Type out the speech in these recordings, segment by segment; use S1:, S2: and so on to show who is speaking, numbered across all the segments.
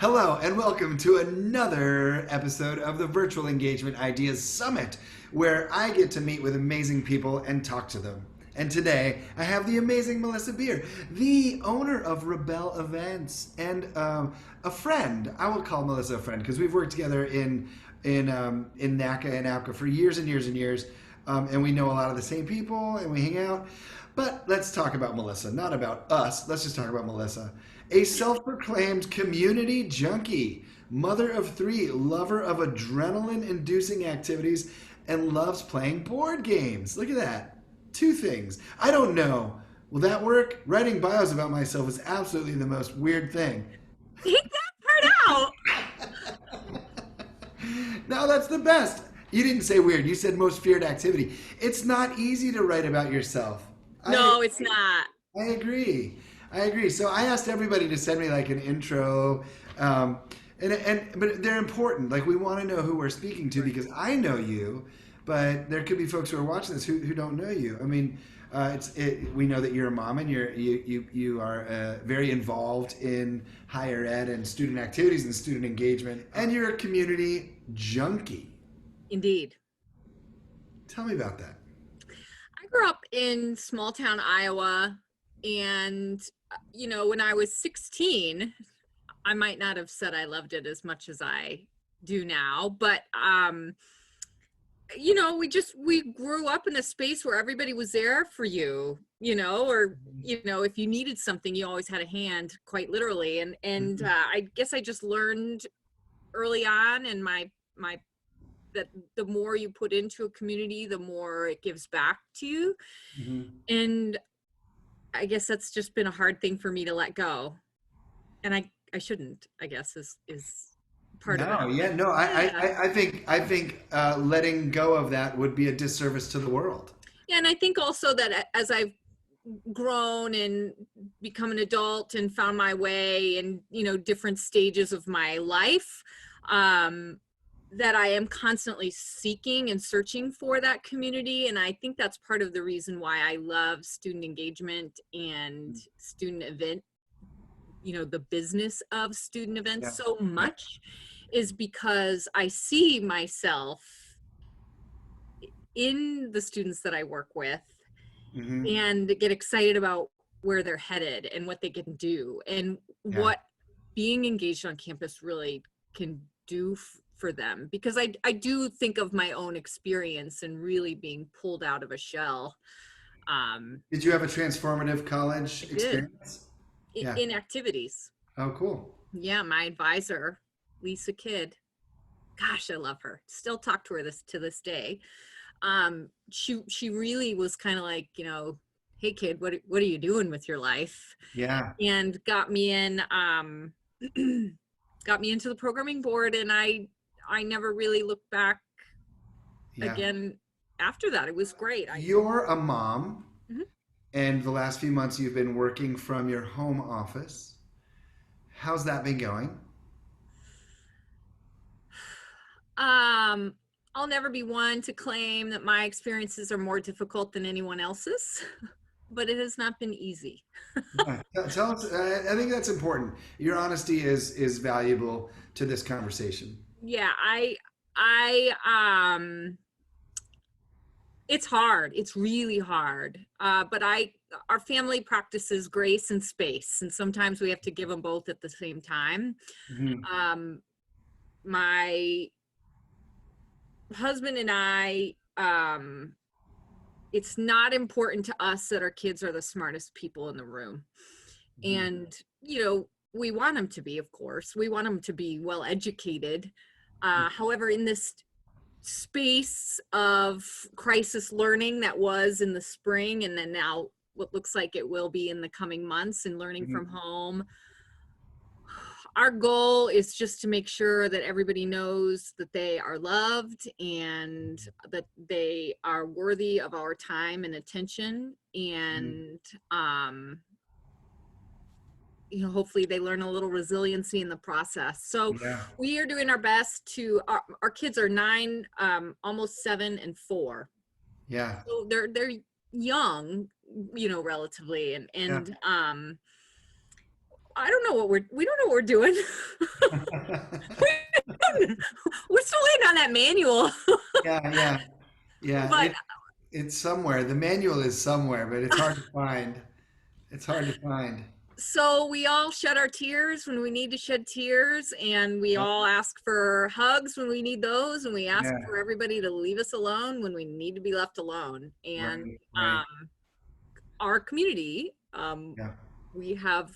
S1: Hello, and welcome to another episode of the Virtual Engagement Ideas Summit, where I get to meet with amazing people and talk to them. And today, I have the amazing Melissa Beer, the owner of Rebelle Events, and a friend. I will call Melissa a friend because we've worked together in NACA and APCA for years and years and years, and we know a lot of the same people, and we hang out. But let's talk about Melissa, not about us. Let's just talk about Melissa. A self-proclaimed community junkie, mother of three, lover of adrenaline-inducing activities, and loves playing board games. Look at that. Two things. I don't know. Will that work? Writing bios about myself is absolutely the most weird thing.
S2: Take that part out.
S1: No, that's the best. You didn't say weird. You said most feared activity. It's not easy to write about yourself.
S2: No, it's not.
S1: I agree. So I asked everybody to send me like an intro, but they're important. Like we want to know who we're speaking to because I know you, but there could be folks who are watching this who don't know you. I mean, we know that you're a mom and you are very involved in higher ed and student activities and student engagement, and you're a community junkie.
S2: Indeed.
S1: Tell me about that.
S2: I grew up in small town Iowa, and when I was 16, I might not have said I loved it as much as I do now, but we grew up in a space where everybody was there for you, if you needed something, you always had a hand, quite literally. And I guess I just learned early on in my that the more you put into a community, the more it gives back to you.
S1: Mm-hmm.
S2: And I guess that's just been a hard thing for me to let go. And I shouldn't, I guess, is part of it.
S1: I think letting go of that would be a disservice to the world.
S2: Yeah, and I think also that as I've grown and become an adult and found my way in, different stages of my life, that I am constantly seeking and searching for that community. And I think that's part of the reason why I love student engagement and student event, the business of student events so much, is because I see myself in the students that I work with and get excited about where they're headed and what they can do and what being engaged on campus really can do for them, because I do think of my own experience and really being pulled out of a shell.
S1: Did you have a transformative college experience?
S2: In activities.
S1: Oh, cool.
S2: Yeah, my advisor, Lisa Kidd, gosh, I love her. Still talk to her to this day. She really was kind of like, hey kid, what are you doing with your life?
S1: Yeah.
S2: And got me in, got me into the programming board, and I never really looked back again after that. It was great.
S1: You're a mom, and the last few months you've been working from your home office. How's that been going?
S2: I'll never be one to claim that my experiences are more difficult than anyone else's, but it has not been easy.
S1: Tell us, I think that's important. Your honesty is valuable to this conversation.
S2: Yeah, it's hard. It's really hard. But our family practices grace and space, and sometimes we have to give them both at the same time. My husband and I, it's not important to us that our kids are the smartest people in the room. And, we want them to be, of course. We want them to be well educated. However, in this space of crisis learning that was in the spring, and then now what looks like it will be in the coming months, and learning from home, our goal is just to make sure that everybody knows that they are loved and that they are worthy of our time and attention. And, hopefully they learn a little resiliency in the process. So we are doing our best to, our kids are 9, almost 7 and 4.
S1: Yeah.
S2: So they're young, relatively. And I don't know we don't know what we're doing. We're still waiting on that manual.
S1: Yeah. Yeah.
S2: But
S1: It's somewhere. The manual is somewhere, but it's hard to find. It's hard to find.
S2: so we all shed our tears when we need to shed tears, and we
S1: Yep.
S2: all ask for hugs when we need those, and we ask
S1: Yeah.
S2: for everybody to leave us alone when we need to be left alone. And
S1: Right. Right.
S2: our community,
S1: Yeah.
S2: we have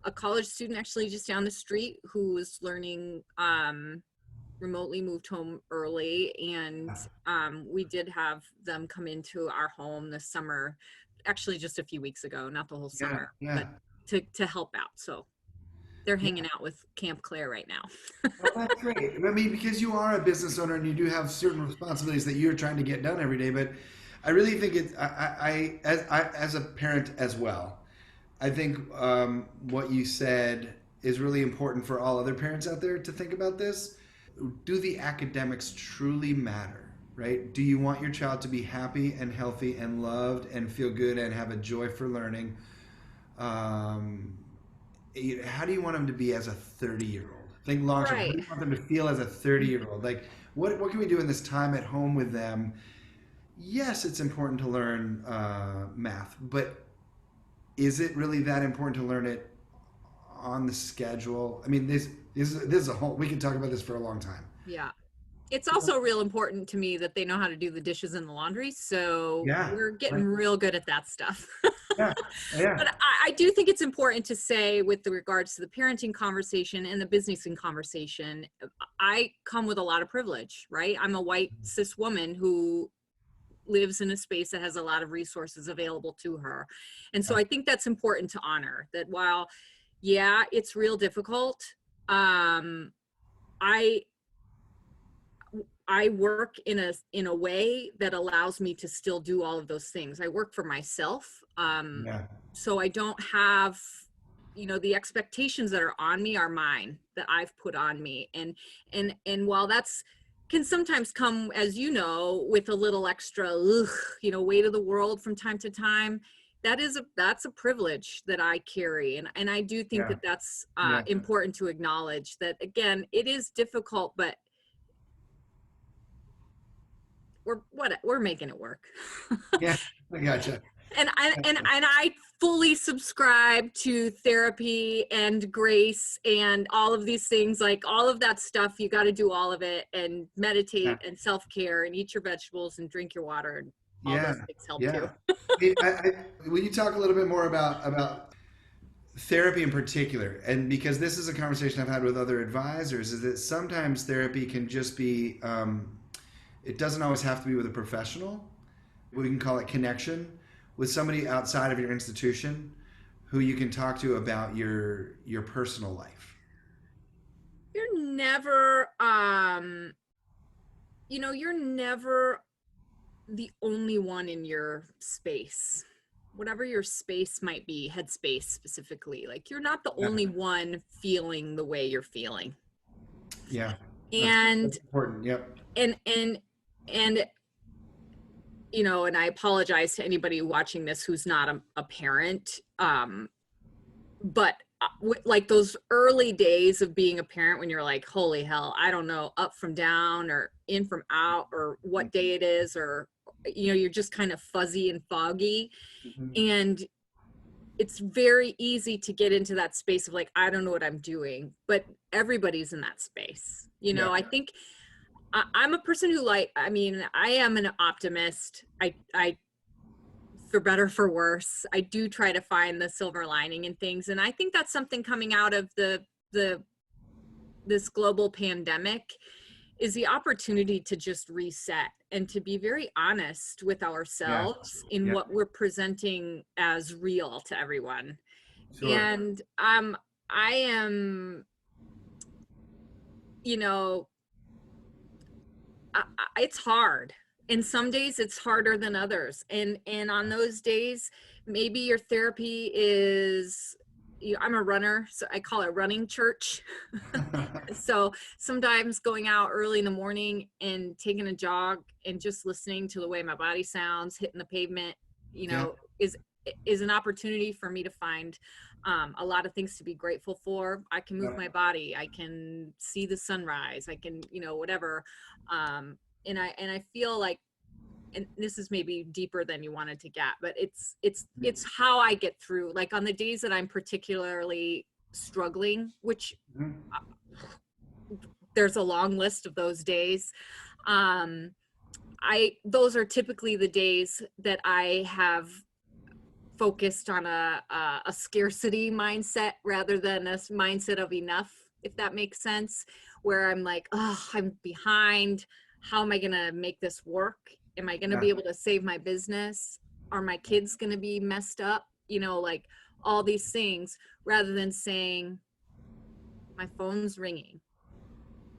S2: a college student actually just down the street who was learning remotely, moved home early, and we did have them come into our home this summer, actually just a few weeks ago, not the whole
S1: Yeah.
S2: summer,
S1: Yeah.
S2: but to help out. So they're
S1: Yeah.
S2: hanging out with Camp Claire right now.
S1: Well, that's great. I mean, because you are a business owner and you do have certain responsibilities that you're trying to get done every day. But I really think it's as a parent as well. I think what you said is really important for all other parents out there to think about this. Do the academics truly matter? Right? Do you want your child to be happy and healthy and loved and feel good and have a joy for learning? Um, how do you want them to be as a 30-year-old? Think long term. How do
S2: Right.
S1: you want them to feel as a 30-year-old? Like, what can we do in this time at home with them? Yes, it's important to learn math, but is it really that important to learn it on the schedule? I mean, this is a whole. We could talk about this for a long time.
S2: Yeah. It's also real important to me that they know how to do the dishes and the laundry. So
S1: Yeah,
S2: we're getting
S1: right.
S2: real good at that stuff.
S1: Yeah, yeah,
S2: But I do think it's important to say, with the regards to the parenting conversation and the business conversation, I come with a lot of privilege, right? I'm a white cis woman who lives in a space that has a lot of resources available to her. And so
S1: yeah,
S2: I think that's important to honor that while, yeah, it's real difficult. I I work in a way that allows me to still do all of those things. I work for myself.
S1: yeah,
S2: So I don't have, the expectations that are on me are mine, that I've put on me. And while that's can sometimes come, as you know, with a little extra, weight of the world from time to time, that's a privilege that I carry. And I do think
S1: yeah,
S2: that that's
S1: yeah,
S2: important to acknowledge that, again, it is difficult, but we're making it work.
S1: yeah. I gotcha.
S2: And I fully subscribe to therapy and grace and all of these things, like all of that stuff. You got to do all of it, and meditate
S1: Yeah,
S2: and self-care and eat your vegetables and drink your water, and all
S1: yeah,
S2: those things help too.
S1: yeah. Will you talk a little bit more about therapy in particular? And because this is a conversation I've had with other advisors, is that sometimes therapy can just be, it doesn't always have to be with a professional. We can call it connection with somebody outside of your institution who you can talk to about your personal life.
S2: You're never, you're never the only one in your space, whatever your space might be, headspace specifically. Like, you're not the
S1: Yeah,
S2: only one feeling the way you're feeling.
S1: yeah,
S2: And
S1: that's important. Yep.
S2: and and and and I apologize to anybody watching this who's not a parent, but like those early days of being a parent, when you're like, holy hell, I don't know up from down or in from out or what day it is, or you're just kind of fuzzy and foggy.
S1: Mhm.
S2: And it's very easy to get into that space of like, I don't know what I'm doing, but everybody's in that space.
S1: Yeah,
S2: I think I'm a person who, I am an optimist. I, for better, for worse, I do try to find the silver lining in things. And I think that's something coming out of this global pandemic, is the opportunity to just reset and to be very honest with
S1: yeah,
S2: ourselves in
S1: yeah.
S2: what we're presenting as real to everyone.
S1: Sure.
S2: And I am, you know, it's hard, and some days it's harder than others, and on those days maybe your therapy is, I'm a runner, so I call it running church. So sometimes going out early in the morning and taking a jog and just listening to the way my body sounds hitting the pavement,
S1: Yeah,
S2: is an opportunity for me to find A lot of things to be grateful for. I can move
S1: Yeah.
S2: my body. I can see the sunrise. I can, whatever. And I feel like, and this is maybe deeper than you wanted to get, but it's how I get through, like on the days that I'm particularly struggling, which
S1: Mhm.
S2: there's a long list of those days. Um, those are typically the days that I have focused on a scarcity mindset rather than a mindset of enough, if that makes sense, where I'm like, oh, I'm behind. How am I going to make this work? Am I going to
S1: Yeah.
S2: be able to save my business? Are my kids going to be messed up? Like all these things, rather than saying, my phone's ringing.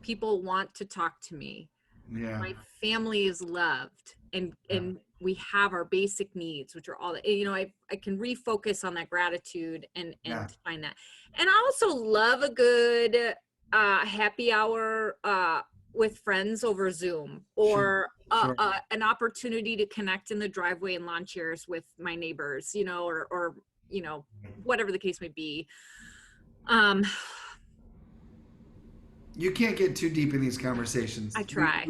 S2: People want to talk to me.
S1: Yeah.
S2: My family is loved, and
S1: Yeah.
S2: we have our basic needs, which are all that, I can refocus on that gratitude and
S1: Yeah.
S2: find that. And I also love a good happy hour with friends over Zoom,
S1: Sure.
S2: or
S1: Sure.
S2: an opportunity to connect in the driveway and lawn chairs with my neighbors, or whatever the case may be.
S1: You can't get too deep in these conversations.
S2: I try.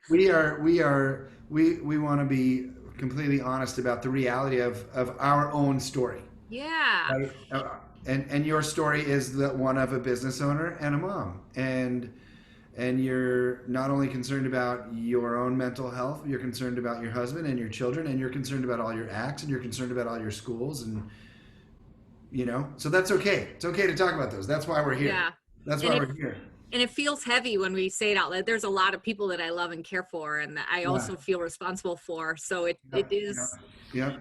S1: We want to be completely honest about the reality of our own story,
S2: Yeah.
S1: right? And your story is the one of a business owner and a mom, and you're not only concerned about your own mental health, you're concerned about your husband and your children, and you're concerned about all your acts, and you're concerned about all your schools, and so that's okay. It's okay to talk about those. That's why we're here.
S2: Yeah.
S1: That's
S2: And
S1: why
S2: it
S1: we're here.
S2: and it feels heavy when we say it out loud. There's a lot of people that I love and care for, and that I
S1: Yeah.
S2: also feel responsible for. So it
S1: Yeah.
S2: it
S1: Yeah.
S2: is
S1: Yeah.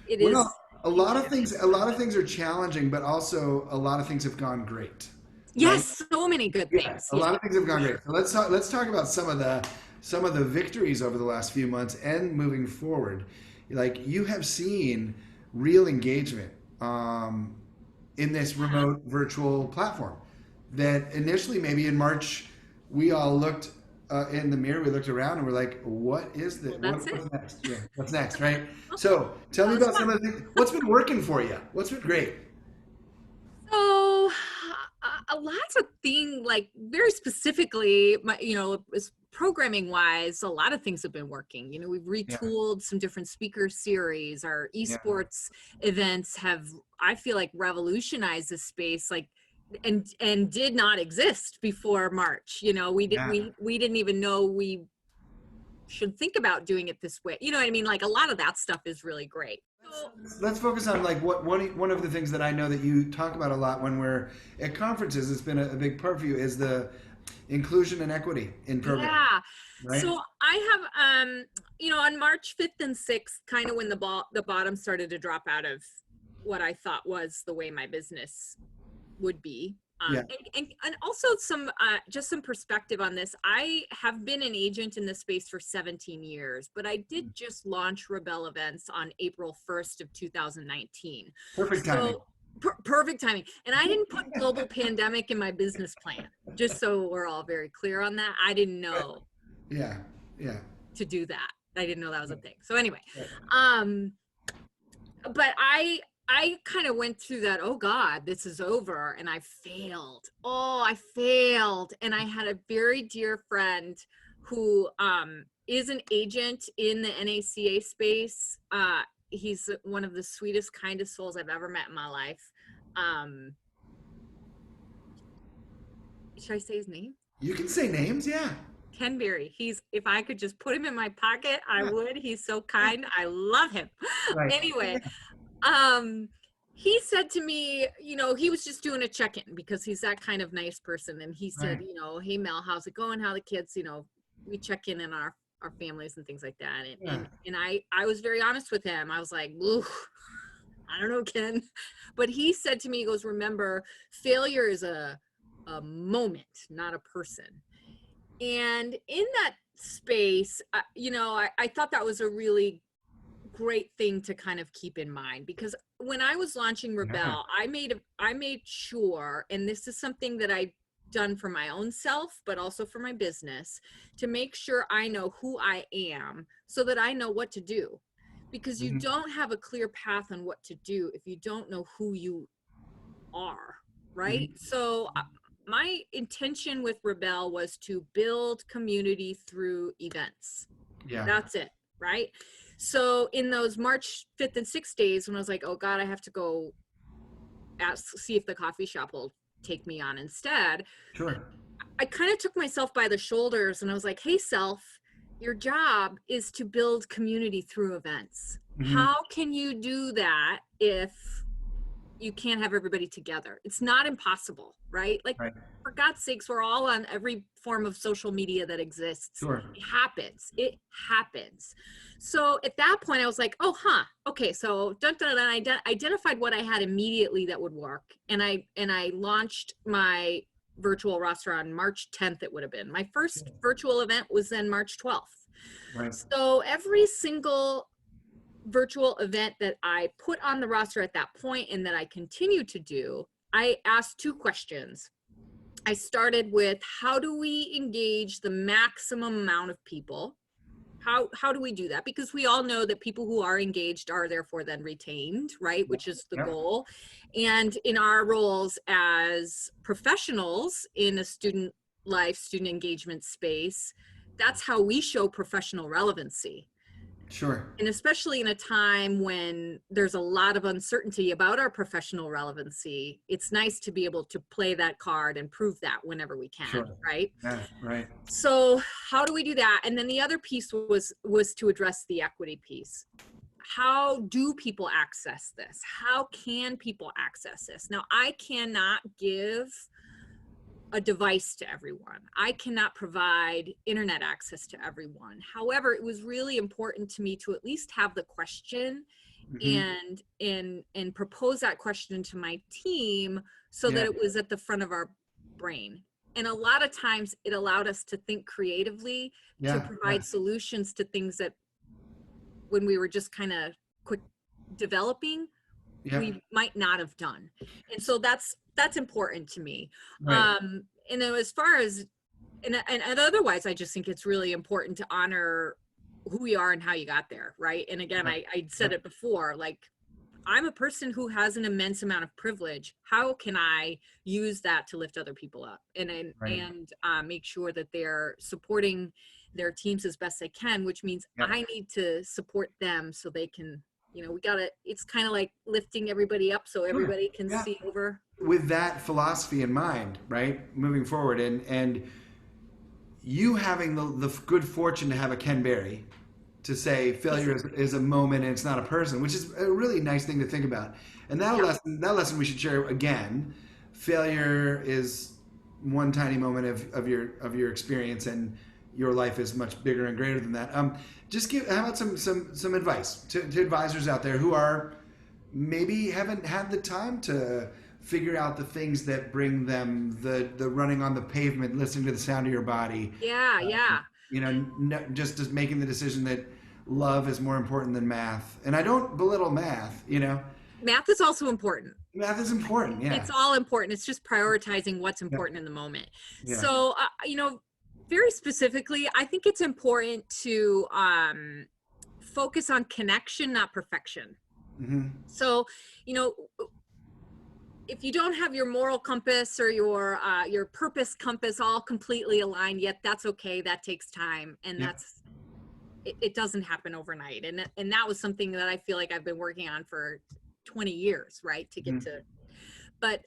S2: it is
S1: Well, a
S2: can
S1: lot
S2: be
S1: of
S2: heavy.
S1: things, a lot of things are challenging, but also a lot of things have gone great, right?
S2: Yes, so many good
S1: Yeah,
S2: things.
S1: a
S2: Yeah,
S1: lot of things have
S2: for
S1: gone great.
S2: sure.
S1: So let's talk about some of the victories over the last few months and moving forward. Like you have seen real engagement in this
S2: Yeah.
S1: remote virtual platform. That initially, maybe in March, we all looked in the mirror, we looked around, and we're like, "What is this?
S2: Well, that's it.
S1: What's next? Yeah, what's next?" Right? So, tell
S2: That
S1: me
S2: was
S1: about some
S2: fun.
S1: of the things. What's been working for you? What's been great?
S2: So lots of things, like very specifically, programming wise, a lot of things have been working. We've
S1: Yeah,
S2: retooled some different speaker series. Our
S1: yeah,
S2: esports events have, I feel like, revolutionized this space, like, and did not exist before March.
S1: yeah.
S2: We didn't even know we should think about doing it this way. You know what I mean? Like a lot of that stuff is really great. So
S1: Let's focus on like what one of the things that I know that you talk about a lot when we're at conferences. It's been a big part for you is the inclusion and equity in programming,
S2: yeah.
S1: right?
S2: So I have on March 5th and 6th, kind of when the bottom started to drop out of what I thought was the way my business would be.
S1: Yeah.
S2: And also some just some perspective on this. I have been an agent in this space for 17 years, but I did just launch Rebelle events on April 1st of 2019.
S1: Perfect timing.
S2: So perfect timing. And I didn't put global pandemic in my business plan, just so we're all very clear on that. I didn't know
S1: Yeah. Yeah.
S2: to do that. I didn't know that was a thing. So anyway,
S1: Right.
S2: but I kind of went through that, oh God, this is over, and I failed. Oh, I failed. And I had a very dear friend who is an agent in the NACA space. He's one of the sweetest, kindest souls I've ever met in my life. Should I say his name?
S1: You can say names, yeah.
S2: Ken Berry. If I could just put him in my pocket, I would. He's so kind. I love him.
S1: Right.
S2: Anyway, he said to me, he was just doing a check-in because he's that kind of nice person. And he said,
S1: Right.
S2: hey Mel, how's it going? How the kids, we check in our families and things like that. And I was very honest with him. I was like, ooh, I don't know, Ken. But he said to me, he goes, remember, failure is a moment, not a person. And in that space, I thought that was a really great thing to kind of keep in mind, because when I was launching Rebelle, I made sure, and this is something that I've done for my own self, but also for my business, to make sure I know who I am so that I know what to do. Because you don't have a clear path on what to do if you don't know who you are, right? So my intention with Rebelle was to build community through events.
S1: Yeah.
S2: That's it, right? So in those March 5th and 6th days when I was like, oh God, I have to go see if the coffee shop will take me on instead,
S1: Sure.
S2: I kind of took myself by the shoulders and I was like, hey, self, your job is to build community through events. How can you do that if you can't have everybody together? It's not impossible, right? Like,
S1: Right.
S2: for God's sakes, we're all on every form of social media that exists.
S1: Sure.
S2: It happens. It happens. So at that point, I was like, oh, okay. So I identified what I had immediately that would work. And I launched my virtual roster on March 10th, it would have been. My first virtual event was then March 12th.
S1: Right.
S2: So every single virtual event that I put on the roster at that point and that I continue to do, I asked 2 questions. I started with, how do we engage the maximum amount of people? How do we do that? Because we all know that people who are engaged are therefore then retained, right? Which is the goal. And in our roles as professionals in a student life, student engagement space, that's how we show professional relevancy.
S1: Sure.
S2: And especially in a time when there's a lot of uncertainty about our professional relevancy, it's nice to be able to play that card and prove that whenever we can, right?
S1: Yeah, right.
S2: So how do we do that? And then the other piece was to address the equity piece. How do people access this? How can people access this? Now, I cannot give a device to everyone. I cannot provide internet access to everyone. However, it was really important to me to at least have the question and propose that question to my team so that it was at the front of our brain. And a lot of times it allowed us to think creatively to provide solutions to things that when we were just kind of quick developing, we might not have done. And so that's important to me.
S1: Right.
S2: And then as far as, and otherwise, I just think it's really important to honor who we are and how you got there, right? And again, I said it before, like, I'm a person who has an immense amount of privilege. How can I use that to lift other people up and make sure that they're supporting their teams as best they can, which means I need to support them so they can, it's kind of like lifting everybody up so everybody can see over.
S1: With that philosophy in mind, right, moving forward, and you having the good fortune to have a Ken Berry to say failure is a moment and it's not a person, which is a really nice thing to think about. And that lesson we should share again. Failure is one tiny moment of your experience, and your life is much bigger and greater than that. How about some advice to advisors out there who are maybe haven't had the time to figure out the things that bring them the running on the pavement, listening to the sound of your body. Just making the decision that love is more important than math. And I don't belittle math,
S2: Math is also important.
S1: Math is important, yeah.
S2: It's all important. It's just prioritizing what's important in the moment. So, very specifically, I think it's important to focus on connection, not perfection. So, if you don't have your moral compass or your purpose compass all completely aligned yet, that's okay. That takes time, and it doesn't happen overnight. And that was something that I feel like I've been working on for 20 years, right? To get to, but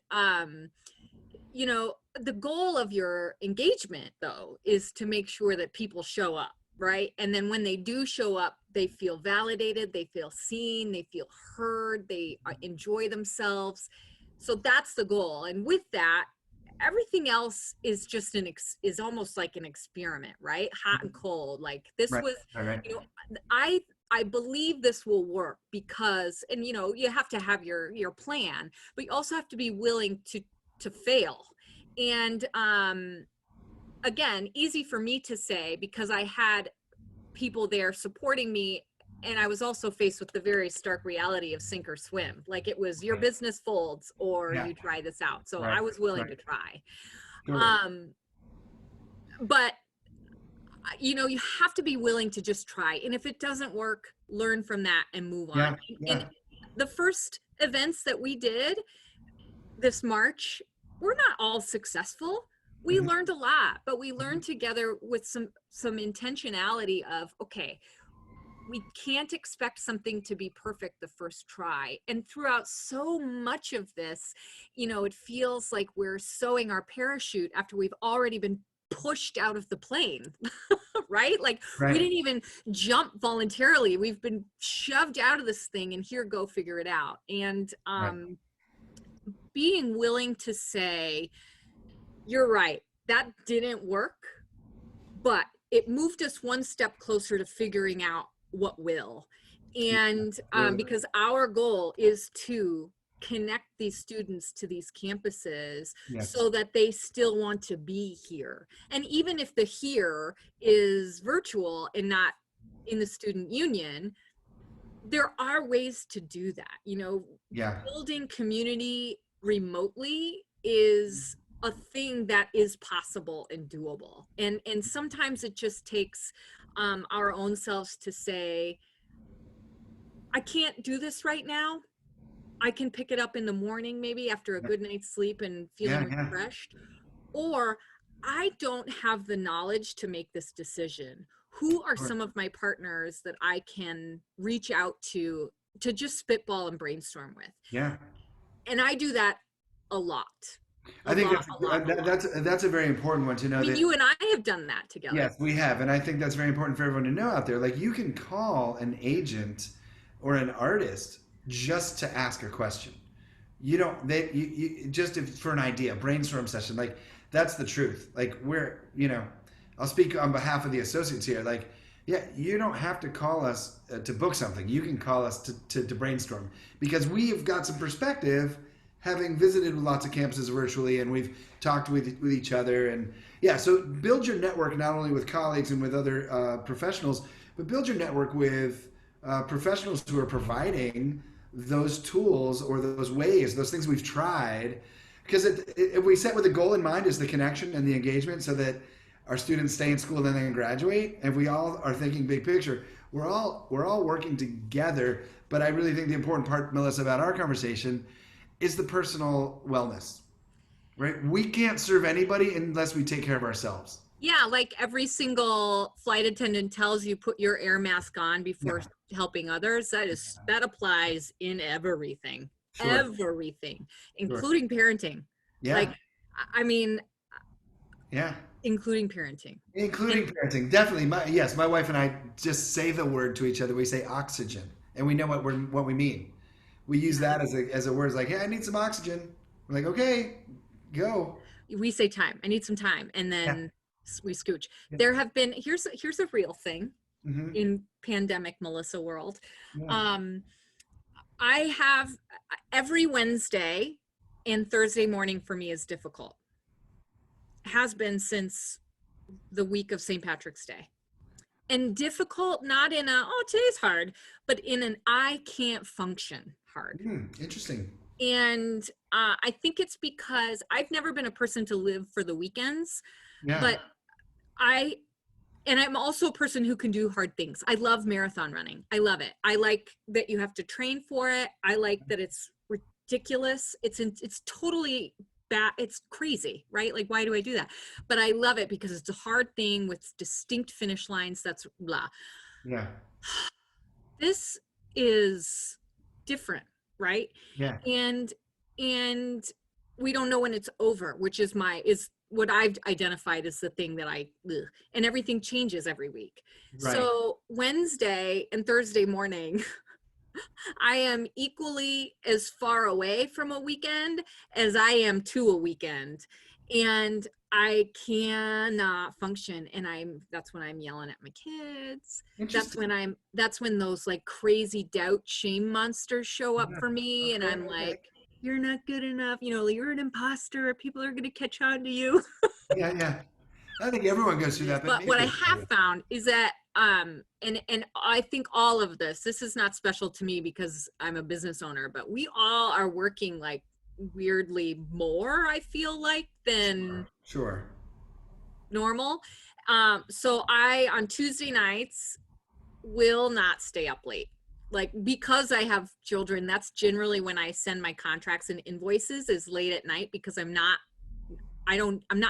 S2: the goal of your engagement though is to make sure that people show up, right? And then when they do show up, they feel validated, they feel seen, they feel heard, they enjoy themselves. So that's the goal. And with that, everything else is just is almost like an experiment, right? Hot and cold. Like this was, I believe this will work because, and you have to have your plan, but you also have to be willing to fail. And again, easy for me to say because I had people there supporting me. And I was also faced with the very stark reality of sink or swim. Like it was your business folds or you try this out. So I was willing to try. But you have to be willing to just try. And if it doesn't work, learn from that and move on. And the first events that we did, this March, we're not all successful. We
S1: Mhm.
S2: learned a lot, but we
S1: Mhm.
S2: learned together with some intentionality of, okay, we can't expect something to be perfect the first try. And throughout so much of this, it feels like we're sewing our parachute after we've already been pushed out of the plane, right? Like we
S1: Right.
S2: didn't even jump voluntarily. We've been shoved out of this thing and here, go figure it out. And
S1: Right.
S2: being willing to say, you're right, that didn't work, but it moved us one step closer to figuring out what will.
S1: Yeah,
S2: And
S1: absolutely.
S2: because our goal is to connect these students to these campuses
S1: Yes.
S2: so that they still want to be here. And even if the here is virtual and not in the student union, there are ways to do that.
S1: Yeah.
S2: Building community remotely is a thing that is possible and doable. And sometimes it just takes our own selves to say, I can't do this right now. I can pick it up in the morning, maybe after a
S1: Yeah.
S2: good night's sleep and feeling
S1: Yeah. Yeah.
S2: refreshed. Or I don't have the knowledge to make this decision. Who are
S1: Sure.
S2: some of my partners that I can reach out to just spitball and brainstorm with?
S1: Yeah.
S2: And I do that a lot, a
S1: I think
S2: lot, a lot, a lot.
S1: that's a very important one to
S2: I
S1: know
S2: mean,
S1: that.
S2: you and I have done that together.
S1: Yes, we have, and I think that's very important for everyone to know out there. Like, you can call an agent or an artist just to ask a question. You don't they you just if, for an idea, brainstorm session. Like, that's the truth. Like, I'll speak on behalf of the associates here. Like, yeah, you don't have to call us to book something. You can call us to brainstorm, because we've got some perspective, having visited lots of campuses virtually, and we've talked with each other. And yeah, so build your network not only with colleagues and with other professionals, but build your network with professionals who are providing those tools or those ways, those things we've tried. Because if we set with a goal in mind is the connection and the engagement, so that our students stay in school and then they can graduate, and we all are thinking big picture, we're all working together. But I really think the important part, Melissa, about our conversation is the personal wellness, right? We can't serve anybody unless we take care of ourselves.
S2: Yeah, like every single flight attendant tells you, put your air mask on before
S1: Yeah,
S2: helping others. That applies in everything,
S1: sure, sure.
S2: including parenting.
S1: Yeah,
S2: Like, I mean,
S1: yeah.
S2: including parenting. And
S1: Including parenting, definitely. Yes, my wife and I just say the word to each other. We say oxygen, and we know what we mean. We use
S2: yeah,
S1: that as a word. It's like, hey, I need some oxygen. We're like, okay, go.
S2: we say time. I need some time, and
S1: Yeah,
S2: then we scooch.
S1: yeah,
S2: There have been here's a real thing
S1: hmm
S2: in pandemic Melissa world.
S1: yeah,
S2: Um, I have every Wednesday and Thursday morning for me is difficult. Has been since the week of St. Patrick's Day. And difficult, not in a, oh, today's hard, but in an I can't function hard.
S1: Interesting.
S2: And I think it's because I've never been a person to live for the weekends,
S1: Yeah,
S2: but I, and I'm also a person who can do hard things. I love marathon running. I love it. I like that you have to train for it. I like that it's ridiculous. It's totally bad. It's crazy, right? Like, why do I do that? But I love it because it's a hard thing with distinct finish lines. That's blah.
S1: yeah,
S2: This is different, right?
S1: yeah.
S2: And and we don't know when it's over, which is what I've identified as the thing that and everything changes every week.
S1: Right.
S2: So Wednesday and Thursday morning, I am equally as far away from a weekend as I am to a weekend. And I cannot function. And that's when I'm yelling at my kids.
S1: Interesting.
S2: That's when those like crazy doubt shame monsters show up
S1: Yeah.
S2: for me. And
S1: Okay.
S2: I'm
S1: Okay.
S2: like, you're not good enough. You're an imposter. People are going to catch on to you.
S1: Yeah. Yeah. I think everyone goes through that, but
S2: But
S1: maybe
S2: what I
S1: it's
S2: have
S1: better.
S2: found is that and I think all of this is not special to me because I'm a business owner, but we all are working like weirdly more, I feel like, than
S1: Sure. Sure.
S2: normal. So I on Tuesday nights will not stay up late. like, because I have children, that's generally when I send my contracts and invoices, is late at night, because I'm not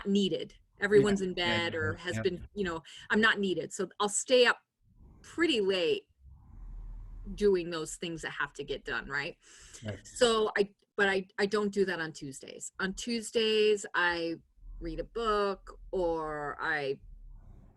S2: needed.
S1: Yeah.
S2: Everyone's in
S1: Yeah.
S2: bed or has
S1: Yeah.
S2: been, I'm not needed. So I'll stay up pretty late doing those things that have to get done, right?
S1: Right.
S2: So I don't do that on Tuesdays. On Tuesdays, I read a book, or I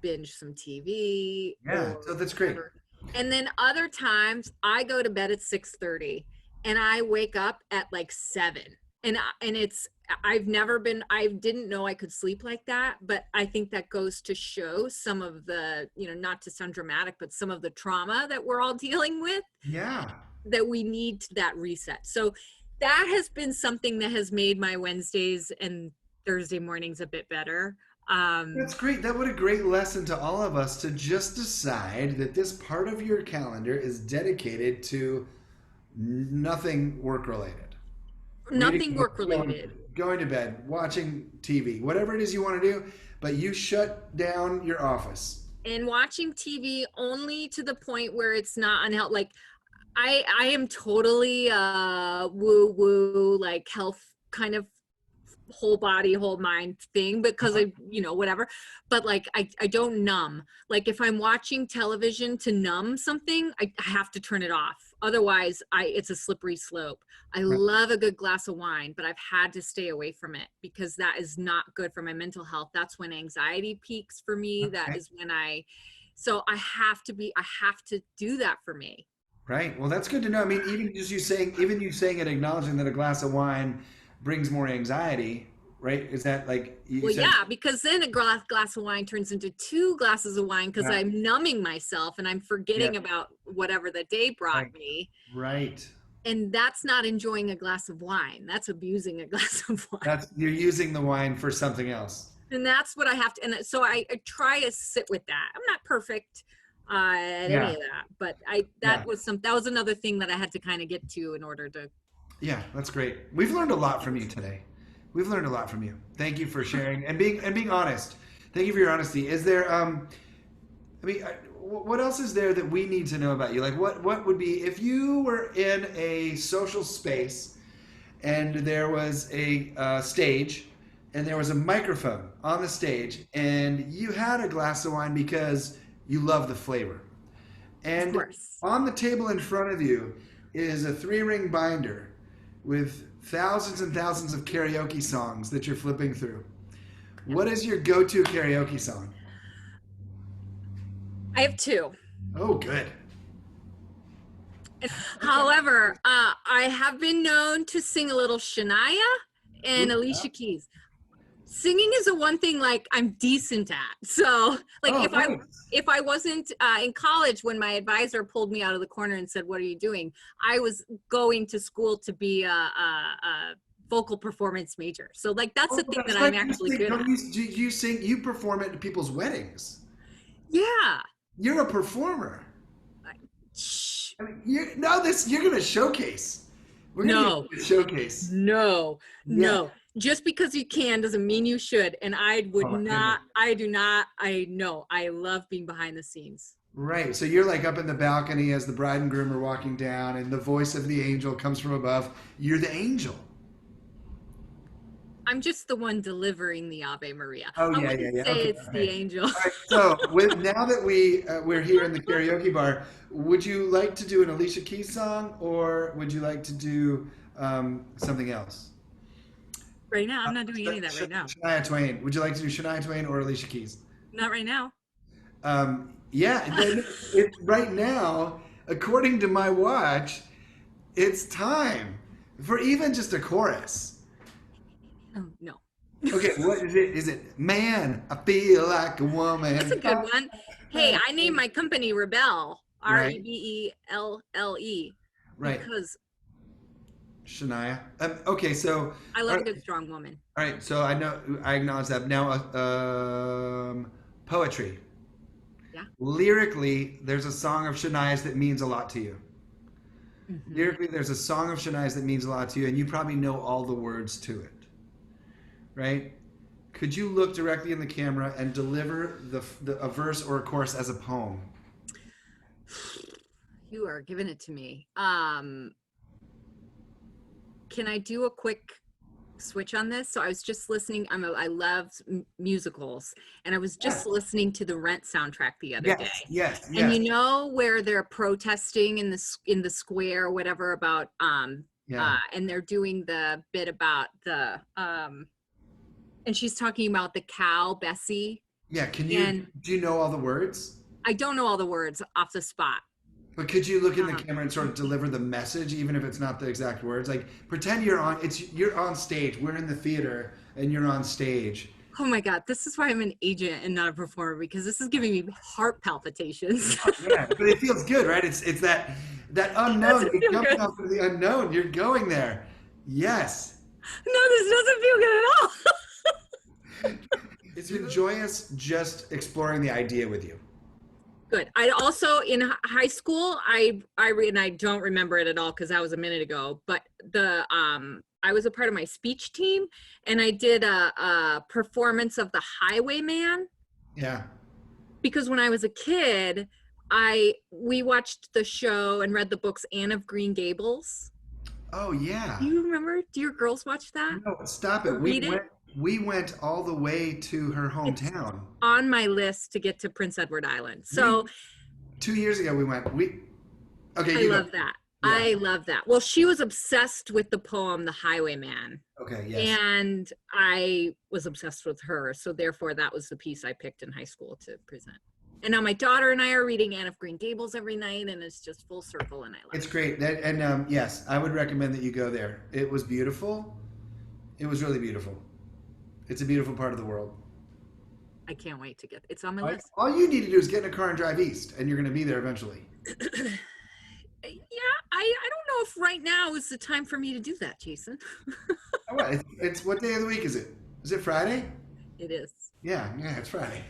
S2: binge some TV,
S1: Yeah.
S2: or
S1: So that's great.
S2: whatever. And then other times I go to bed at 6:30 and I wake up at like 7. And it's, I didn't know I could sleep like that, but I think that goes to show some of the, not to sound dramatic, but some of the trauma that we're all dealing with,
S1: Yeah.
S2: that we need that reset. So that has been something that has made my Wednesdays and Thursday mornings a bit better.
S1: That's great. That what a great lesson to all of us to just decide that this part of your calendar is dedicated to nothing work related.
S2: Nothing
S1: Reading,
S2: work related.
S1: going to bed, watching TV, whatever it is you want to do, but you shut down your office.
S2: And watching TV only to the point where it's not unhealthy. Like, I am totally woo woo, like health kind of whole body, whole mind thing, because I, whatever. But like, I don't numb. Like, if I'm watching television to numb something, I have to turn it off. Otherwise, it's a slippery slope. I love a good glass of wine, but I've had to stay away from it because that is not good for my mental health. That's when anxiety peaks for me.
S1: Okay.
S2: That is when so I have to do that for me.
S1: Right. Well, that's good to know. I mean, even you saying and acknowledging that a glass of wine brings more anxiety, right? Is that like you
S2: Well,
S1: said?
S2: yeah, because then a glass of wine turns into 2 glasses of wine, because
S1: Yeah.
S2: I'm numbing myself and I'm forgetting
S1: Yeah.
S2: about whatever the day brought
S1: Right.
S2: me.
S1: Right.
S2: And that's not enjoying a glass of wine. That's abusing a glass of wine.
S1: You're using the wine for something else.
S2: And that's what I have to, and so I try to sit with that. I'm not perfect at
S1: Yeah.
S2: any of that, but
S1: Yeah.
S2: that was another thing that I had to kind of get to in order to.
S1: Yeah, that's great. We've learned a lot from you today. We've learned a lot from you. Thank you for sharing and being honest. Thank you for your honesty. Is there what else is there that we need to know about you? Like what would be if you were in a social space and there was a stage and there was a microphone on the stage and you had a glass of wine because you love the flavor. And
S2: Of course.
S1: on the table in front of you is a 3-ring binder with thousands and thousands of karaoke songs that you're flipping through. What is your go-to karaoke song?
S2: I have 2.
S1: Oh, good.
S2: However, I have been known to sing a little Shania and Alicia Keys. Singing is the one thing like I'm decent at. So like if I wasn't in college, when my advisor pulled me out of the corner and said, "What are you doing?" I was going to school to be a vocal performance major. So like that's the thing that I'm actually good at.
S1: You sing, you perform at people's weddings.
S2: Yeah.
S1: You're a performer.
S2: Shh.
S1: I mean, you're going to showcase. We're going to showcase.
S2: No.
S1: Yeah.
S2: No. Just because you can doesn't mean you should. And I would not, I do not, I know. I love being behind the scenes.
S1: Right. So you're like up in the balcony as the bride and groom are walking down and the voice of the angel comes from above. You're the angel.
S2: I'm just the one delivering the Ave Maria.
S1: Oh,
S2: I
S1: yeah.
S2: wouldn't say it's the angel.
S1: All right, so now that we're here in the karaoke bar, would you like to do an Alicia Keys song or would you like to do something else?
S2: Right now, I'm not doing any of that right now.
S1: Shania Twain. Would you like to do Shania Twain or Alicia Keys?
S2: Not right now.
S1: Yeah. Right now, according to my watch, it's time for even just a chorus.
S2: Oh, no.
S1: Okay, what is it? Is it Man, I Feel Like a Woman?
S2: That's a good one. Hey, I named my company Rebelle. Rebelle.
S1: Right.
S2: Because
S1: Shania. Okay, so
S2: I love a good strong woman.
S1: All right, so I acknowledge that. Now, poetry.
S2: Yeah.
S1: Lyrically, there's a song of Shania's that means a lot to you. Mm-hmm. Lyrically, there's a song of Shania's that means a lot to you, and you probably know all the words to it. Right? Could you look directly in the camera and deliver a verse or a chorus as a poem?
S2: You are giving it to me. Can I do a quick switch on this? So I was just listening. I love musicals, and I was just
S1: Yes,
S2: listening to the Rent soundtrack the other day.
S1: yes, yes,
S2: And
S1: yes.
S2: you know where they're protesting in the square or whatever about
S1: Yeah.
S2: and they're doing the bit about the and she's talking about the cow Bessie,
S1: Yeah.
S2: and
S1: Do you know all the words?
S2: I don't know all the words off the spot.
S1: But could you look in the
S2: Um,
S1: camera and sort of deliver the message, even if it's not the exact words? Like pretend you're on stage. We're in the theater and you're on stage.
S2: oh my God, this is why I'm an agent and not a performer, because this is giving me heart palpitations.
S1: Yeah, but it feels good, right? It's that
S2: Does
S1: unknown.
S2: it
S1: You're
S2: feel
S1: jumping
S2: good?
S1: off into the unknown. You're going there. Yes.
S2: No, this doesn't feel good at all.
S1: It's been joyous just exploring the idea with you.
S2: Good. I also in high school, and I don't remember it at all because that was a minute ago. But I was a part of my speech team, and I did a performance of The Highwayman,
S1: Yeah.
S2: because when I was a kid, we watched the show and read the books Anne of Green Gables.
S1: Oh yeah.
S2: Do you remember? Do your girls watch that
S1: No, stop
S2: or
S1: it.
S2: read it?
S1: We went all the way to her
S2: It's
S1: hometown.
S2: on my list to get to Prince Edward Island.
S1: We
S2: So
S1: 2 years ago we went. We okay.
S2: I
S1: You go.
S2: love that.
S1: Yeah.
S2: I love that. Well, she was obsessed with the poem The Highwayman,
S1: Okay. Yes.
S2: and I was obsessed with her. So therefore that was the piece I picked in high school to present. And now my daughter and I are reading Anne of Green Gables every night, and it's just full circle, and I love
S1: It's
S2: it.
S1: great. Yes, I would recommend that you go there. It was beautiful. It was really beautiful. It's a beautiful part of the world.
S2: I can't wait to it's on my list.
S1: All you need to do is get in a car and drive east, and you're going to be there eventually.
S2: Yeah, I don't know if right now is the time for me to do that, Jason.
S1: Oh, what? It's what day of the week is it? Is it Friday?
S2: It is.
S1: Yeah, it's Friday.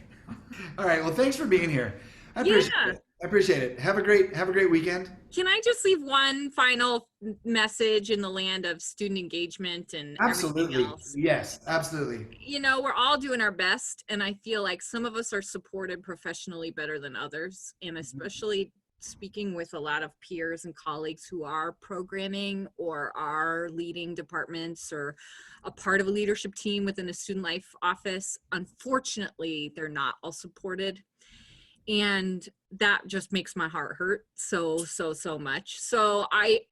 S1: All right. Well, thanks for being here. I
S2: Yeah.
S1: appreciate it. I appreciate it. Have a great weekend.
S2: Can I just leave one final message in the land of student engagement and everything
S1: Absolutely.
S2: else?
S1: Yes, absolutely.
S2: You know, we're all doing our best, and I feel like some of us are supported professionally better than others, and especially speaking with a lot of peers and colleagues who are programming or are leading departments or a part of a leadership team within a student life office. Unfortunately, they're not all supported, and that just makes my heart hurt so much. So I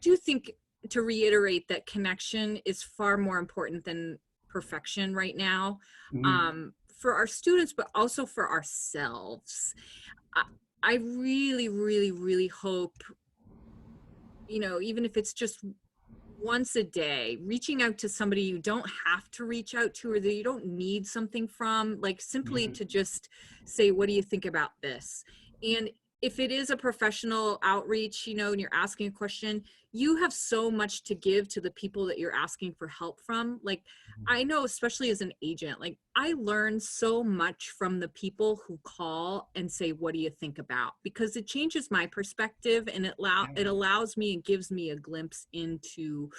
S2: do think, to reiterate, that connection is far more important than perfection right now, for our students, but also for ourselves. I really, really, really hope, even if it's just once a day, reaching out to somebody you don't have to reach out to, or that you don't need something from, like simply to just say, what do you think about this? And if it is a professional outreach, and you're asking a question, you have so much to give to the people that you're asking for help from. Like, I know, especially as an agent, like I learn so much from the people who call and say, what do you think about? Because it changes my perspective, and it allows me and gives me a glimpse into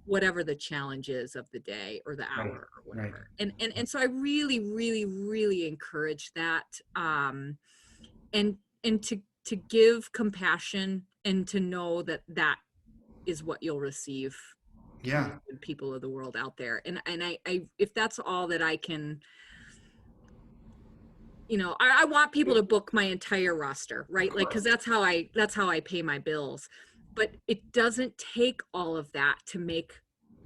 S2: whatever the challenge is of the day or the hour or whatever.
S1: Right.
S2: And so I really, really, really encourage that. And to give compassion, and to know that that is what you'll receive.
S1: Yeah.
S2: From people of the world out there. And I if that's all that I can, I want people to book my entire roster, right? Like, because that's how I pay my bills. But it doesn't take all of that to make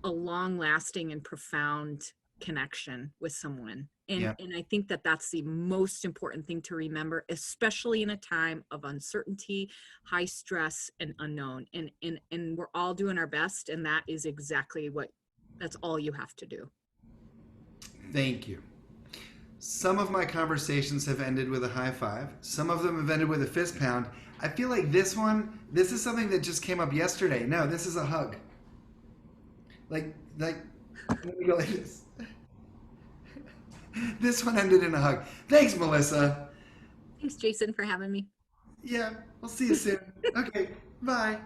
S2: a long lasting and profound connection with someone. And I think that that's the most important thing to remember, especially in a time of uncertainty, high stress, and unknown. And we're all doing our best, and that is exactly that's all you have to do.
S1: Thank you. Some of my conversations have ended with a high five. Some of them have ended with a fist pound. I feel like this is something that just came up yesterday. No, this is a hug. Like, let me go like this. This one ended in a hug. Thanks, Melissa.
S2: Thanks, Jason, for having me.
S1: Yeah, we'll see you soon. Okay, bye.